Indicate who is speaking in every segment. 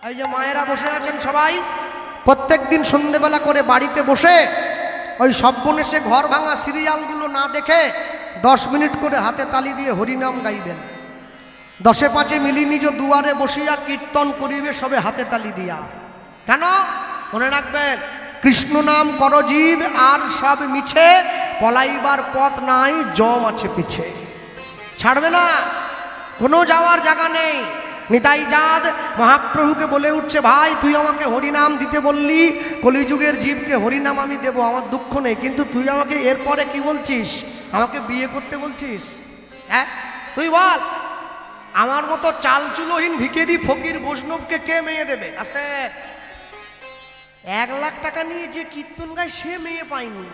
Speaker 1: এই যে মায়েরা বসে আছেন সবাই প্রত্যেক দিন সন্ধ্যেবেলা করে বাড়িতে বসে ওই সব্বনেশে ঘর ভাঙা সিরিয়ালগুলো না দেখে 10 মিনিট করে হাতে তালি দিয়ে হরিনাম গাইবেন। 10-5 মিলি নিজ দুয়ারে বসিয়া কীর্তন করিবে সবে হাতে তালি দিয়া। কেন? মনে রাখবেন, কৃষ্ণ নাম করজীব আর সব মিছে, পলাইবার পথ নাই জম আছে পিছে। ছাড়বে না, কোনো যাওয়ার জায়গা নেই। নিতাই চাঁদ মহাপ্রভুকে বলে উঠছে, ভাই তুই আমাকে হরিনাম দিতে বললি, কলিযুগের জীবকে হরিনাম আমি দেব, আমার দুঃখ নেই, কিন্তু তুই আমাকে এরপরে কি বলছিস? আমাকে বিয়ে করতে বলছিস? হ্যাঁ তুই বল, আমার মতো চালচুলোহীন ভিখারি ফকির বৈষ্ণবকে কে মেয়ে দেবে? আস্তে 1 লাখ টাকা নিয়ে যে কীর্তন গায় সে মেয়ে পায়নি,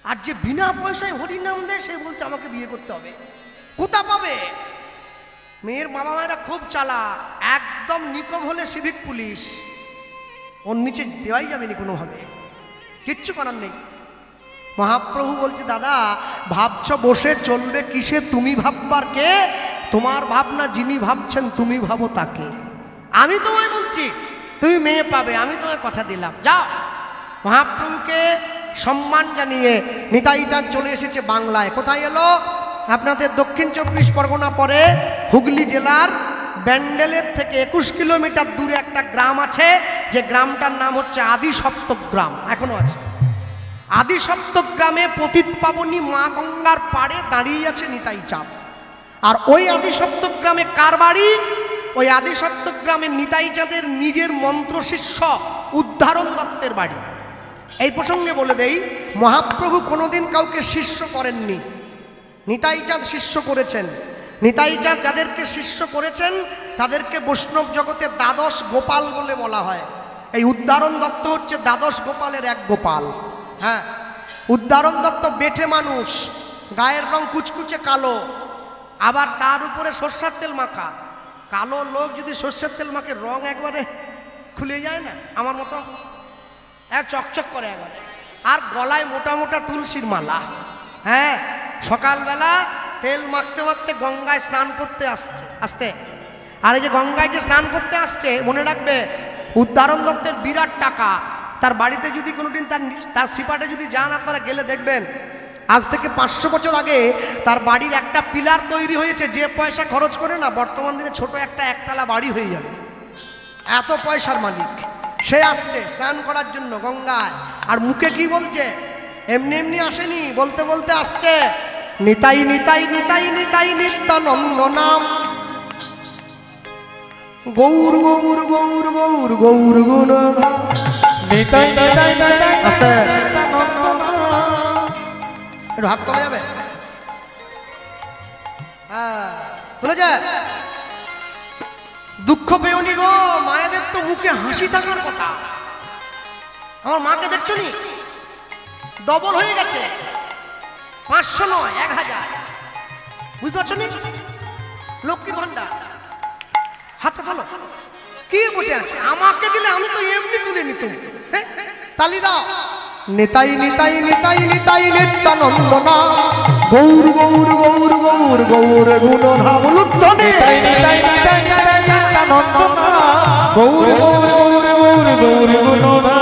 Speaker 1: আর যে বিনা পয়সায় হরিনাম দেয় সে বলছে আমাকে বিয়ে করতে হবে। কোথা পাবে? মেয়ের বাবা মায়েরা খুব চালা, একদম নিকম হলে সিভিক পুলিশ, ওর নিচে দেওয়াই যাবে না কোনোভাবে, কিচ্ছু করার নেই। মহাপ্রভু বলছে, দাদা ভাবছ বসে চলবে কিসে? তুমি ভাববার কে? তোমার ভাবনা যিনি ভাবছেন তুমি ভাবো তাকে। আমি তোমায় বলছি তুমি মেয়ে পাবে, আমি তোমায় কথা দিলাম, যাও। মহাপ্রভুকে সম্মান জানিয়ে নিতাই চাঁদ চলে এসেছে বাংলায়। কোথায় এলো? আপনাদের দক্ষিণ 24 পরগনা পরে হুগলি জেলার ব্যান্ডেলের থেকে 21 কিলোমিটার দূরে একটা গ্রাম আছে, যে গ্রামটার নাম হচ্ছে আদি সপ্তক গ্রাম, এখনো আছে। আদি সপ্তক গ্রামে পতিত পাবনী মা গঙ্গার পাড়ে দাঁড়িয়ে আছে নিতাই চাঁদ। আর ওই আদি সপ্তক গ্রামে কার বাড়ি? ওই আদি সপ্তক গ্রামে নিতাই চাঁদের নিজের মন্ত্র শিষ্য উদ্ধারণ দত্তের বাড়ি। এই প্রসঙ্গে বলে দেই, মহাপ্রভু কোনোদিন কাউকে শিষ্য করেননি, নিতাই চাঁদ শিষ্য করেছেন। নিতাই চাঁদ যাদেরকে শিষ্য করেছেন তাদেরকে বৈষ্ণব জগতে দ্বাদশ গোপাল বলে বলা হয়। এই উদ্ধারণ দত্ত হচ্ছে দ্বাদশ গোপালের এক গোপাল। হ্যাঁ, উদ্ধারণ দত্ত বেঠে মানুষ, গায়ের রং কুচকুচে কালো, আবার তার উপরে সর্ষের তেল মাখা। কালো লোক যদি সর্ষের তেল মাখে রং একবারে খুলে যায় না, আমার মতো এক চকচক করে একবারে। আর গলায় মোটা মোটা তুলসীর মালা। হ্যাঁ, সকালবেলা তেল মাখতে মাখতে গঙ্গায় স্নান করতে আসতে। আর এই যে গঙ্গায় যে স্নান করতে আসছে, মনে রাখবে উদ্ধারণ দত্তের বিরাট টাকা। তার বাড়িতে যদি কোনোদিন তার সিপাটে যদি যান, আপনারা গেলে দেখবেন আজ থেকে 500 বছর আগে তার বাড়ির একটা পিলার তৈরি হয়েছে, যে পয়সা খরচ করে না বর্তমান দিনে ছোট একটা একতলা বাড়ি হয়ে যাবে, এত পয়সার মালিক। সে আসছে স্নান করার জন্য গঙ্গায়, আর মুখে কি বলছে? এমনি এমনি আসেনি, বলতে বলতে আসছে, নিতাই নিতাই নিতাই নিতাই নিত্যানন্দ নাম, গৌর গৌর গৌর গৌর গৌর গুণ নিতাই নিতাই নিতাই। আস্তে একটু হাত তোলা যাবে? হ্যাঁ, তুলে যায়। দুঃখ পেওনি গো, মায়েদের তো মুখে হাসি থাকার কথা। আমার মাকে দেখছো নি, ডবল হয়ে গেছে, 500 নয় 1000। বুঝতে পারছো নি? লক্ষ্মীর ভান্ডার। হাতটা তোলো। কি বসে আছে? আমাকে দিলে আমি তো এমনি তুলে নিতাম। তালি দাও। নিতাই নিতাই নিতাই নিতাই নিত্যানন্দ নাম, গৌর গৌর গৌর গৌর গৌর গুণধাম লুদ্ধনে। নিতাই নিতাই নিতাই নিতাই নিত্যানন্দ নাম, গৌর গৌর গৌর গৌর গৌর গুণধাম।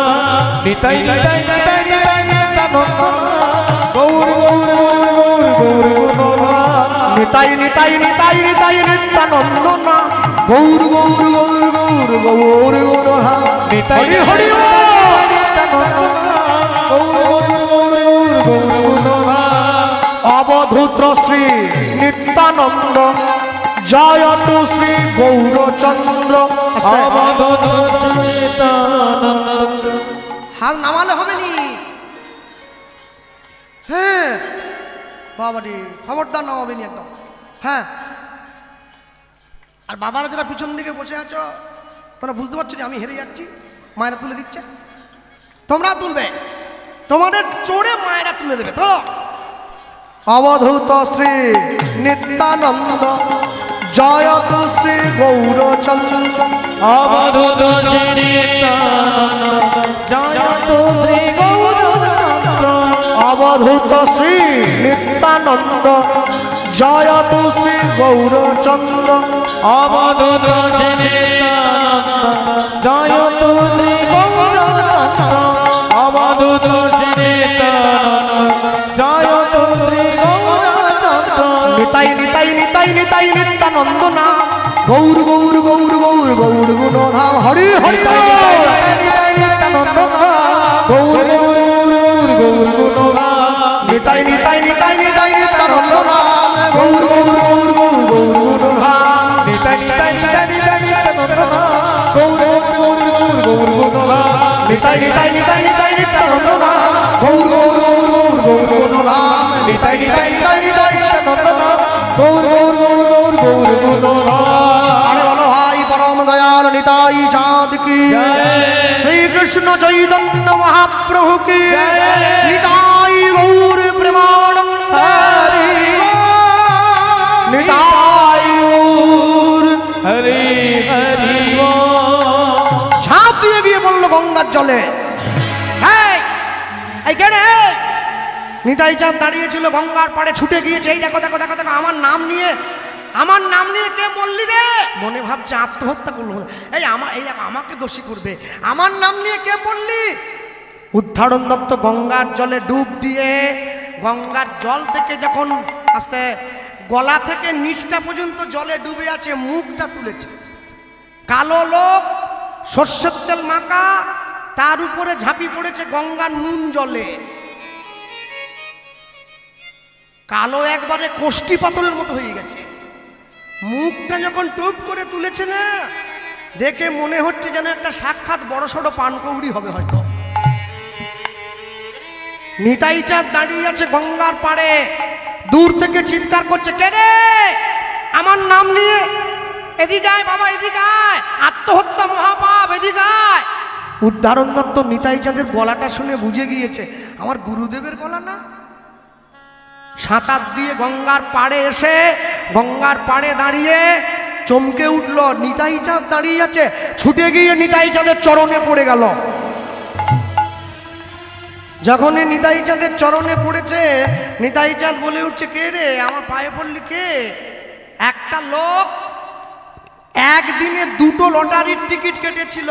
Speaker 1: নিতাই নিতাই নিতাই নিতাই নিত্যানন্দ নাম, গৌর গৌর গৌর গৌর গৌর গুণধাম। নিতাই নিতাই নিতাই নিতাই নিত্যানন্দ নাম, গৌর গৌর গৌর গৌর গৌর গুণধাম। নিতাই হরি অবধূত শ্রী নিত্যানন্দ, জয়ত শ্রী গৌরচন্দ্র। হাল নামালে হবে নি? হ্যাঁ বাবারে, খবরদার নামাবে নি একদম। হ্যাঁ, আর বাবারা যারা পিছন দিকে বসে আছো, তোমরা বুঝতে পারছো যে আমি হেরে যাচ্ছি? মায়েরা তুলে দিচ্ছে, তোমরা তুলবে, তোমাদের চোরে মায়েরা তুলে দেবে। তো অবধূত শ্রী নিত্যানন্দ, জয়ত শ্রী গৌরচন্দ্র। অবধূত শ্রী নিত্যানন্দ, জয়ত শ্রী গৌরচন্দ্র। অবধূত শ্রী নিত্যানন্দ, জয়ত শ্রী গৌরচন্দ্র। অবধূত শ্রী নিতাই নিতাই নিতাই নিতাই নিত্যানন্দ নাম গৌর গৌর গৌর গৌর গৌর গুণধাম হরি হরি নিতাই নিতাই নিতাই নিতাই নিত্যানন্দ নাম গৌর গৌর গৌর গৌর গৌর গুণধাম নিতাই নিতাই নিতাই নিতাই নিত্যানন্দ নাম গৌর গৌর গৌর গৌর গুণধাম নিতাই নিতাই নিতাই নিতাই নিত্যানন্দ নাম গৌর গৌর গৌর গৌর গৌর গুণধাম নিতাই নিতাই নিতাই নিতাই নিত্যানন্দ নাম গৌর গৌর গৌর গৌর গৌর গুণধাম। আরে বলো ভাই পরম দয়াল নিতাই চাঁদ কি শ্রী কৃষ্ণ চৈতন্য মহাপ্রভু কি নিতাই গৌর প্রেমানন্দ নিতাই গৌর হরি হরি ঝাঁপ দিয়ে গিয়ে বললো গঙ্গার জলে। হ্যাঁ এই কেন নিতাই চাঁদ দাঁড়িয়েছিল গঙ্গার পাড়ে ছুটে গিয়েছে। এই দেখো দেখো দেখো দেখো আমার নাম নিয়ে কে বললি রে? মনে ভাবছে আত্মহত্যা করলো। এই আমাকে দোষী করবে, আমার নাম নিয়ে কে বললি? উদ্ধারণ দত্ত গঙ্গার জলে ডুব দিয়ে গঙ্গার জল থেকে যখন আস্তে গলা থেকে নিচটা পর্যন্ত জলে ডুবে আছে, মুখটা তুলেছে। কালো লোক সর্ষের তেল মাখা, তার উপরে ঝাঁপি পড়েছে গঙ্গার নুন জলে। কালো একবারে কোষ্ঠী পাথরের মতো হয়ে গেছে। মুখটা যখন টুপ করে তুলেছে না, দেখে মনে হচ্ছে যেন একটা সাক্ষাৎ বড় সড়ো পানকৌড়ি হবে হয়তো। নিতাই চাঁদ দাঁড়িয়ে আছে গঙ্গার পাড়ে, দূর থেকে চিৎকার করছে, কে রে আমার নাম নিয়ে? এদিকে আয় বাবা, এদিকে আয়, আত্মহত্যা মহাপাপ, এদিকে আয়। উদ্ধারণ দত্ত নিতাই চাঁদের গলাটা শুনে বুঝে গিয়েছে আমার গুরুদেবের গলা না। সাঁতার দিয়ে গঙ্গার পাড়ে এসে গঙ্গার পাড়ে দাঁড়িয়ে চমকে উঠল। নিতাই চাঁদ দাঁড়িয়ে আছে, ছুটে গিয়ে নিতাই চাঁদের চরণে পড়ে গেল। যখনই নিতাই চাঁদের চরণে পড়েছে, নিতাই চাঁদ বলে উঠছে, কে রে আমার পায়ে পড়লি কে? একটা লোক একদিনে দুটো লটারির টিকিট কেটেছিল,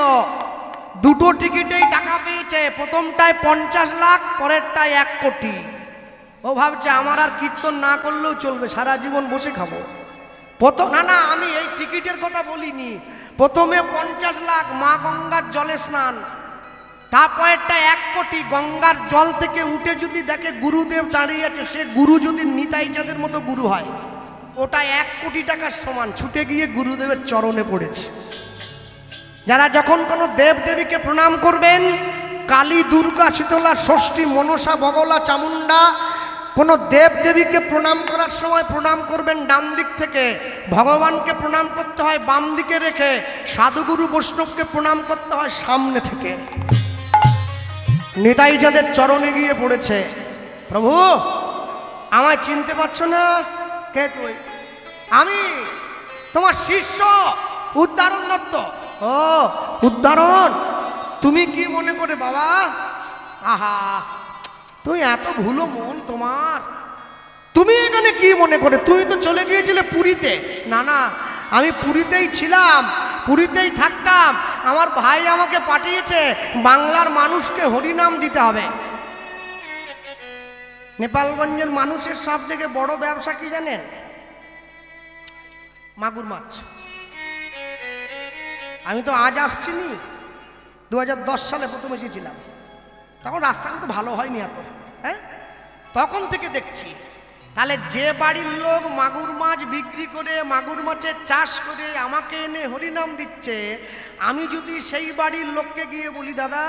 Speaker 1: দুটো টিকিটেই টাকা পেয়েছে। প্রথমটায় 50 লাখ, পরেরটায় 1 কোটি। ও ভাবছে আমার আর কীর্তন না করলেও চলবে, সারা জীবন বসে খাবো। না আমি এই টিকিটের কথা বলিনি। প্রথমে 50 লাখ মা গঙ্গার জলে স্নান, তারপরেরটা 1 কোটি। গঙ্গার জল থেকে উঠে যদি দেখে গুরুদেব দাঁড়িয়ে আছে, সে গুরু যদি নিতাই চাঁদের মতো গুরু হয়, ওটা 1 কোটি টাকার সমান। ছুটে গিয়ে গুরুদেবের চরণে পড়েছে। যারা যখন কোনো দেব দেবীকে প্রণাম করবেন, কালী, দুর্গা, শীতলা, ষষ্ঠী, মনসা, বগলা, চামুন্ডা, কোনো দেব দেবীকে প্রণাম করার সময় প্রণাম করবেন ডান দিক থেকে, ভগবানকে প্রণাম করতে হয় বাম দিকে রেখে, সাধুগুরু বৈষ্ণবকে প্রণাম করতে হয় সামনে থেকে। নিতাই চাঁদের চরণে গিয়ে পড়েছে, প্রভু আমায় চিনতে পারছো না? কে তুই? আমি তোমার শিষ্য উদ্ধারণ দত্ত। ও উদ্ধারণ, তুমি কি মনে করে বাবা? আহা তুই এত ভুলো মন তোমার, তুমি এখানে কি মনে করে? তুমি তো চলে গিয়েছিলে পুরীতে। না না আমি পুরীতেই ছিলাম, পুরীতেই থাকতাম। আমার ভাই আমাকে পাঠিয়েছে বাংলার মানুষকে হরিনাম দিতে হবে। নেপালগঞ্জের মানুষের সব থেকে বড় ব্যবসা কি জানেন? মাগুর মাছ। আমি তো আজ আসছিনি, 2010 সালে প্রথম এসেছিলাম। তখন রাস্তাটা তো ভালো হয়নি এত, হ্যাঁ তখন থেকে দেখছি। তাহলে যে বাড়ির লোক মাগুর মাছ বিক্রি করে, মাগুর মাছের চাষ করে আমাকে এনে হরিনাম দিচ্ছে, আমি যদি সেই বাড়ির লোককে গিয়ে বলি দাদা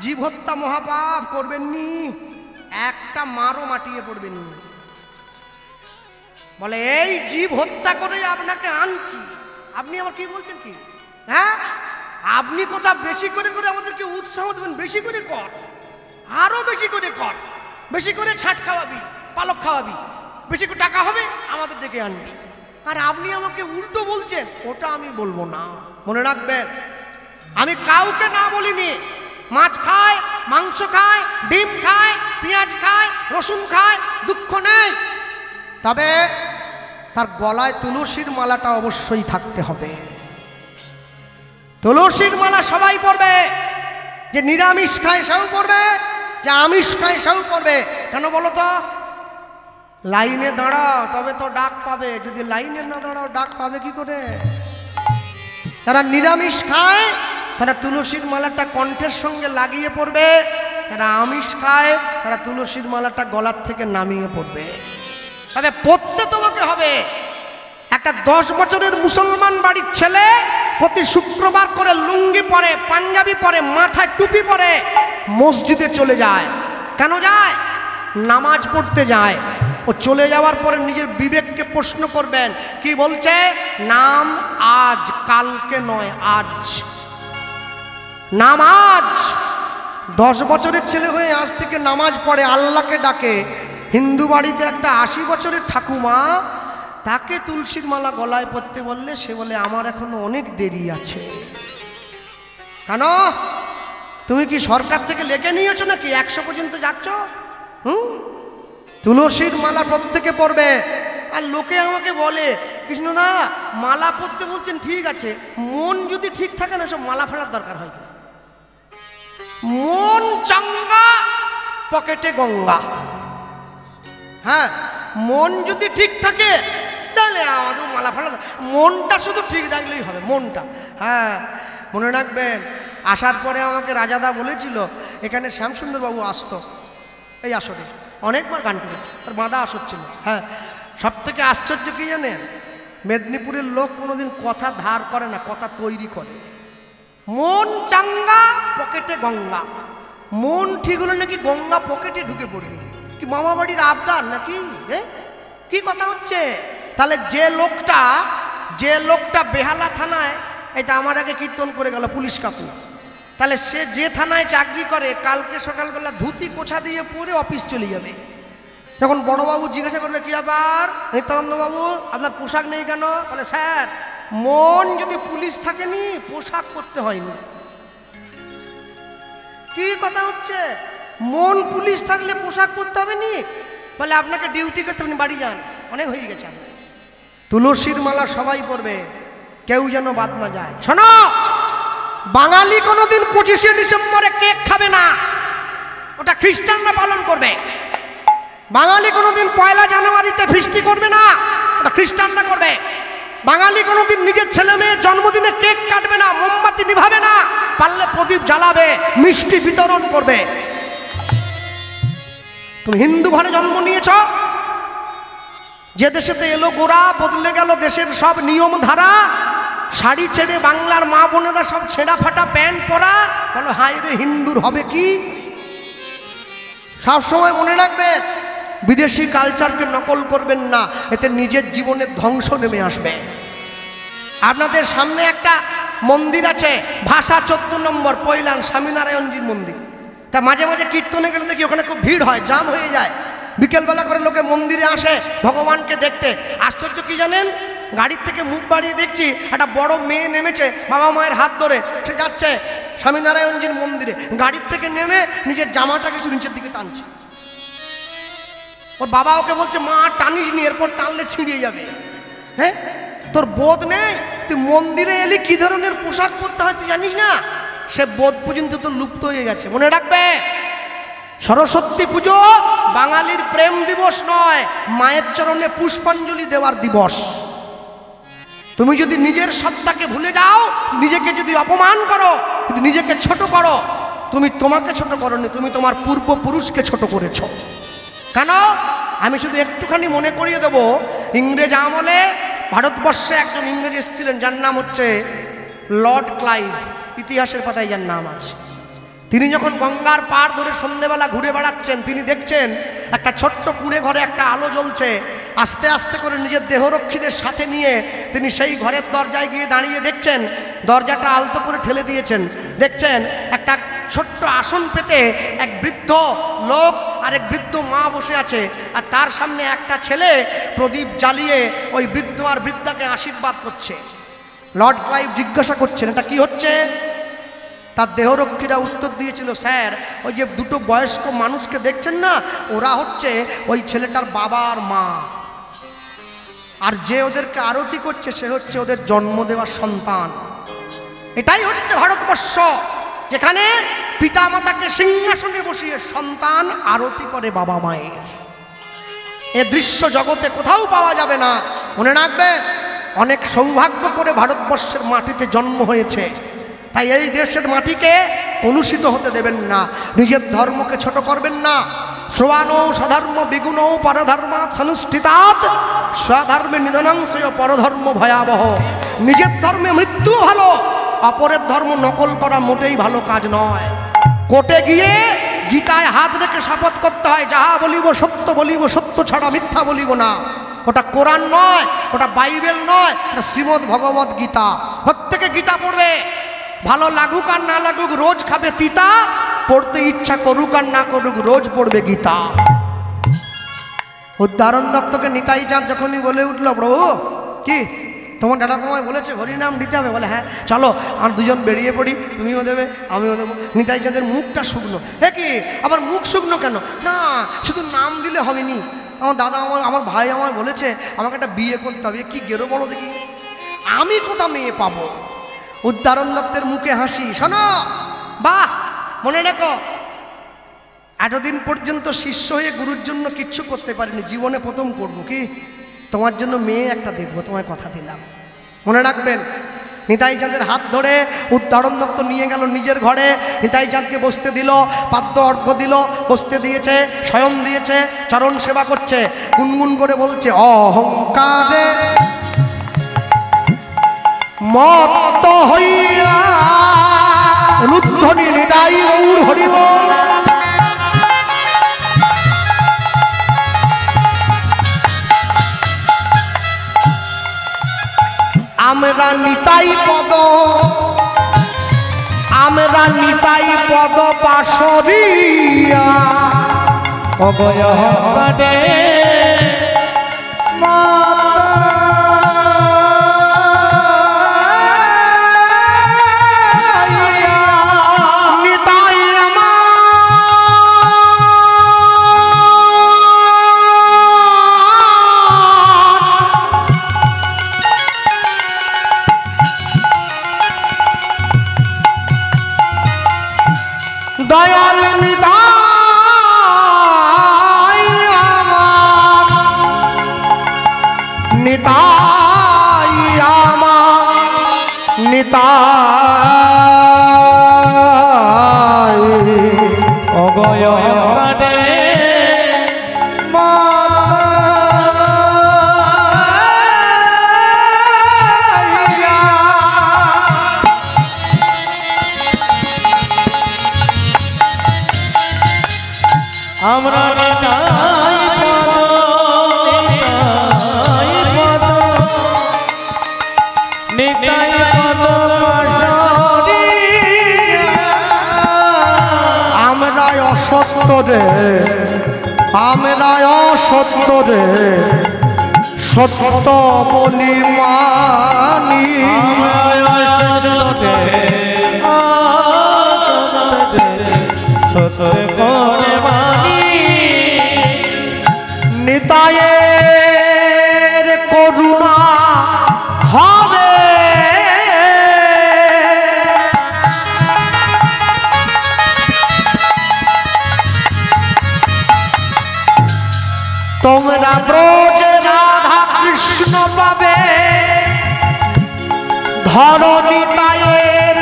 Speaker 1: জীব হত্যা মহাপাপ করবেননি, একটা মারও মাটিয়ে পড়বেননি। বলে এই জীব হত্যা করে আপনাকে আনছি, আপনি আবার কি বলছেন কি? হ্যাঁ আপনি কথা বেশি করে করে আমাদেরকে উৎসাহ দেবেন, বেশি করে কর, আরো বেশি করে কর, বেশি করে ছাট খাওয়াবি, পালক খাওয়াবি, বেশি করে টাকা হবে আমাদের ডেকে আনবি। আর আপনি আমাকে উল্টো বলছেন, ওটা আমি বলবো না। মনে রাখবেন আমি কাউকে না বলিনি। মাছ খায়, মাংস খায়, ডিম খায়, পেঁয়াজ খায়, রসুন খায়, দুঃখ নেই। তবে তার গলায় তুলসীর মালাটা অবশ্যই থাকতে হবে। তুলসীর মালা সবাই পরবে, যে নিরামিষ খায় সেও পরবে, যে আমিষ খায় সেও পরবে। কেন বলো তো? লাইনে দাঁড়াও তবে তো ডাক পাবে, যদি লাইনে না দাঁড়াও ডাক পাবে কি করে? যারা নিরামিষ খায় তারা তুলসীর মালাটা কণ্ঠের সঙ্গে লাগিয়ে পড়বে, যারা আমিষ খায় তারা তুলসীর মালাটা গলার থেকে নামিয়ে পড়বে। তবে পড়তে তোমাকে হবে। একটা 10 বছরের মুসলমান বাড়ির ছেলে প্রতি শুক্রবার করে লুঙ্গি পরে, পাঞ্জাবি পরে, মাথায় টুপি পরে মসজিদে চলে যায়। কেন যায়? নামাজ পড়তে যায়। ও চলে যাওয়ার পরে নিজের বিবেককে প্রশ্ন করবেন, কি বলছে? নাম আজ, কালকে নয়, আজ নাম আজ। 10 বছরের ছেলে হয়ে আজ থেকে নামাজ পড়ে, আল্লাহকে ডাকে। হিন্দু বাড়িতে একটা 80 বছরের ঠাকুমা, তাকে তুলসীর মালা গলায় পড়তে বললে সে বলে আমার এখনো অনেক দেরি আছে। কেন? তুমি কি সরকার থেকে লেখে নিয়েছো নাকি 100 পর্যন্ত যাচ্ছ? তুলসীর মালা প্রত্যেকে পড়বে। আর লোকে আমাকে বলে, কৃষ্ণদা মালা পড়তে বলছেন ঠিক আছে, মন যদি ঠিক থাকে না সব মালা ফেলার দরকার হয়। মন চাঙ্গা পকেটে গঙ্গা। হ্যাঁ, মন যদি ঠিক থাকে তাহলে আমাদের মালা ফেলা, মনটা শুধু ঠিক রাখলেই হবে, মনটা। হ্যাঁ, মনে রাখবেন, আসার পরে আমাকে রাজাদা বলেছিল এখানে শ্যামসুন্দরবাবু আসতো এই আসরে, অনেকবার গান করেছে, তার বাঁধা আসর ছিল। হ্যাঁ, সব থেকে আশ্চর্য কি জানেন? মেদিনীপুরের লোক কোনোদিন কথা ধার করে না, কথা তৈরি করে। মন চাঙ্গা পকেটে গঙ্গা। মন ঠিক হলে নাকি গঙ্গা পকেটে ঢুকে পড়বে। কি মামা বাড়ির আবদার নাকি? কি কথা হচ্ছে? তাহলে যে লোকটা বেহালা থানায়, এটা আমার আগে কীর্তন করে গেল পুলিশ কাকু, তাহলে সে যে থানায় চাকরি করে কালকে সকালবেলা ধুতি কোছা দিয়ে পরে অফিস চলে যাবে। যখন বড়বাবু জিজ্ঞাসা করবে কি আবার নিত্যানন্দবাবু আপনার পোশাক নেই কেন? বলে স্যার মন যদি পুলিশ থাকেনি পোশাক করতে হয়নি। কি কথা হচ্ছে? মন পুলিশ থাকলে পোশাক করতে হবে নি? বলে আপনাকে ডিউটি করতে হবে, বাড়ি যান, অনেক হয়ে গেছে। তুলসীর মালা সবাই পড়বে, কেউ যেন বাদ না যায়। শোনো, বাঙালি কোনোদিন 25শে ডিসেম্বরে কেক খাবে না, ওটা খ্রিস্টানরা পালন করবে। বাঙালি কোনোদিন 1 জানুয়ারিতে ফিস্টি করবে না, ওটা খ্রিস্টানরা করবে। বাঙালি কোনোদিন নিজের ছেলে মেয়ের জন্মদিনে কেক কাটবে না, মোমবাতি নিভাবে না, পারলে প্রদীপ জ্বালাবে, মিষ্টি বিতরণ করবে। তুমি হিন্দু ঘরে জন্ম নিয়েছ, যে দেশেতে এলো গোরা, বদলে গেল দেশের সব নিয়ম ধারা। শাড়ি ছেড়ে বাংলার মা বোনেরা সব ছেঁড়া ফাটা প্যান্ট পরা, বলো হায় রে হিন্দুর হবে কি? সবসময় মনে রাখবে, বিদেশি কালচারকে নকল করবেন না, এতে নিজের জীবনের ধ্বংস নেমে আসবে। আপনাদের সামনে একটা মন্দির আছে, ভাষা 14 নম্বর পৈলান স্বামীনারায়ণজির মন্দির। তা মাঝে মাঝে কীর্তনে গেলে দেখি ওখানে খুব ভিড় হয়, জাম হয়ে যায়। বিকেলবেলা করে লোকে মন্দিরে আসে ভগবানকে দেখতে। আশ্চর্য কি জানেন? গাড়ির থেকে মুখ বাড়িয়ে দেখছি একটা বড় মেয়ে নেমেছে, বাবা মায়ের হাত ধরে সে যাচ্ছে স্বামীনারায়ণজির মন্দিরে। গাড়ির থেকে নেমে নিজের জামাটাকে শুধু নিচের দিকে টানছে। ওর বাবা ওকে বলছে মা টানিস নি, এরপর টানলে ছিঁড়ে যাবে। হ্যাঁ, তোর বোধ নেই? তুই মন্দিরে এলি কি ধরনের পোশাক পরতে হয় তুই জানিস না? সে বোধ পর্যন্ত তো লুপ্ত হয়ে গেছে। মনে রাখবে, সরস্বতী পুজো বাঙালির প্রেম দিবস নয়, মায়ের চরণে পুষ্পাঞ্জলি দেওয়ার দিবস। তুমি যদি নিজের সত্তাকে ভুলে যাও, নিজেকে যদি অপমান করো, যদি নিজেকে ছোট করো, তুমি তোমাকে ছোট করোনি, তুমি তোমার পূর্বপুরুষকে ছোট করেছো। কেন? আমি শুধু একটুখানি মনে করিয়ে দেব, ইংরেজ আমলে ভারতবর্ষে একজন ইংরেজ এসেছিলেন, যার নাম হচ্ছে লর্ড ক্লাইভ। ইতিহাসের পাতায় যার নাম আছে। তিনি যখন গঙ্গার পাড় ধরে সন্ধ্যেবেলা ঘুরে বেড়াচ্ছেন, তিনি দেখছেন একটা ছোট্ট কুঁড়ে ঘরে একটা আলো জ্বলছে। আস্তে আস্তে করে নিজের দেহরক্ষীদের সাথে নিয়ে তিনি সেই ঘরের দরজায় গিয়ে দাঁড়িয়ে দেখছেন দরজাটা আলতো করে ঠেলে দিয়েছেন। দেখছেন একটা ছোট্ট আসন পেতে এক বৃদ্ধ লোক আর এক বৃদ্ধ মা বসে আছে, আর তার সামনে একটা ছেলে প্রদীপ জ্বালিয়ে ওই বৃদ্ধ আর বৃদ্ধাকে আশীর্বাদ করছে। লর্ড ক্লাইভ জিজ্ঞাসা করছেন এটা কি হচ্ছে? তার দেহরক্ষীরা উত্তর দিয়েছিল, স্যার ওই যে দুটো বয়স্ক মানুষকে দেখছেন না, ওরা হচ্ছে ওই ছেলেটার বাবা আর মা, আর যে ওদেরকে আরতি করছে সে হচ্ছে ওদের জন্ম দেওয়ার সন্তান। এটাই হচ্ছে ভারতবর্ষ, যেখানে পিতা মাতাকে সিংহাসনে বসিয়ে সন্তান আরতি করে বাবা মায়ের। এ দৃশ্য জগতে কোথাও পাওয়া যাবে না। মনে রাখবেন, অনেক সৌভাগ্য করে ভারতবর্ষের মাটিতে জন্ম হয়েছে, তাই এই দেশের মাটিকে কলুষিত হতে দেবেন না, নিজের ধর্মকে ছোট করবেন না। শ্রবাণৌ স্বধর্ম বিগুণৌ পরধর্মাৎ সনুষ্ঠিতাৎ স্বধর্মে নিধনাংশয় পরধর্ম ভয়াবহ। নিজের ধর্মে মৃত্যু ভালো, অপরের ধর্ম নকল করা মোটেই ভালো কাজ নয়। কোর্টে গিয়ে গীতায় হাত রেখে শপথ করতে হয়, যাহা বলিব সত্য বলিব, সত্য ছাড়া মিথ্যা বলিব না। ওটা কোরআন নয়, ওটা বাইবেল নয়, ওটা শ্রীমদ্ ভগবত গীতা। প্রত্যেকে গীতা পড়বে, ভালো লাগুক আর না লাগুক রোজ খাবে তিতা, পড়তে ইচ্ছা করুক আর না করুক রোজ পড়বে গীতা। উদাহরণ দত্তকে নিতাই চাঁদ যখনই বলে উঠল, প্রভু কি তোমার দাদা তোমায় বলেছে হরিনাম দিতে হবে? বলে হ্যাঁ চলো আর দুজন বেরিয়ে পড়ি, তুমিও দেবে আমিও দেবো। নিতাই চাঁদের মুখটা শুকনো। হে কি আমার মুখ শুকনো কেন? না শুধু নাম দিলে হবেনি, আমার দাদা আমার ভাই আমায় বলেছে আমাকে একটা বিয়ে করতে হবে। কি গেরো বলো দেখি, আমি কোথা মেয়ে পাবো? উদাহরণ দত্তের মুখে হাসি। শোনো বাহ, মনে রেখো, এতদিন পর্যন্ত শিষ্য হয়ে গুরুর জন্য কিচ্ছু করতে পারিনি, জীবনে প্রথম করবো। কি তোমার জন্য মেয়ে একটা দেখবো, তোমায় কথা দিলাম। মনে রাখবেন, নিতাই চাঁদের হাত ধরে উদাহরণ দত্ত নিয়ে গেল নিজের ঘরে। নিতাই চাঁদকে বসতে দিল, পাদ্য অর্ঘ্য দিল, বসতে দিয়েছে, স্বয়ং দিয়েছে, চরণ সেবা করছে, গুনগুন করে বলছে অহংকারে মত্ত হইয়া রুদ্ধনি নিতাই গৌর হরি বল। আমরা নিতাই পদ, আমরা নিতাই পদ পাশরিয়া
Speaker 2: অভয় হরে
Speaker 1: দয়াল নিতাই আমার, নিতাই আমার, নিতাই
Speaker 2: অভয় হরে আমরা
Speaker 1: আমরা অসত্য রে, আমরা অসত্য রে, সত্য বলি মানি। নিতায়ের করুণা হবে, তোমরা ব্রজে রাধা কৃষ্ণ পাবে। ধরো নিতায়ের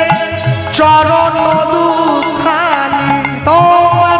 Speaker 1: চরণ দুখানি, তোমরা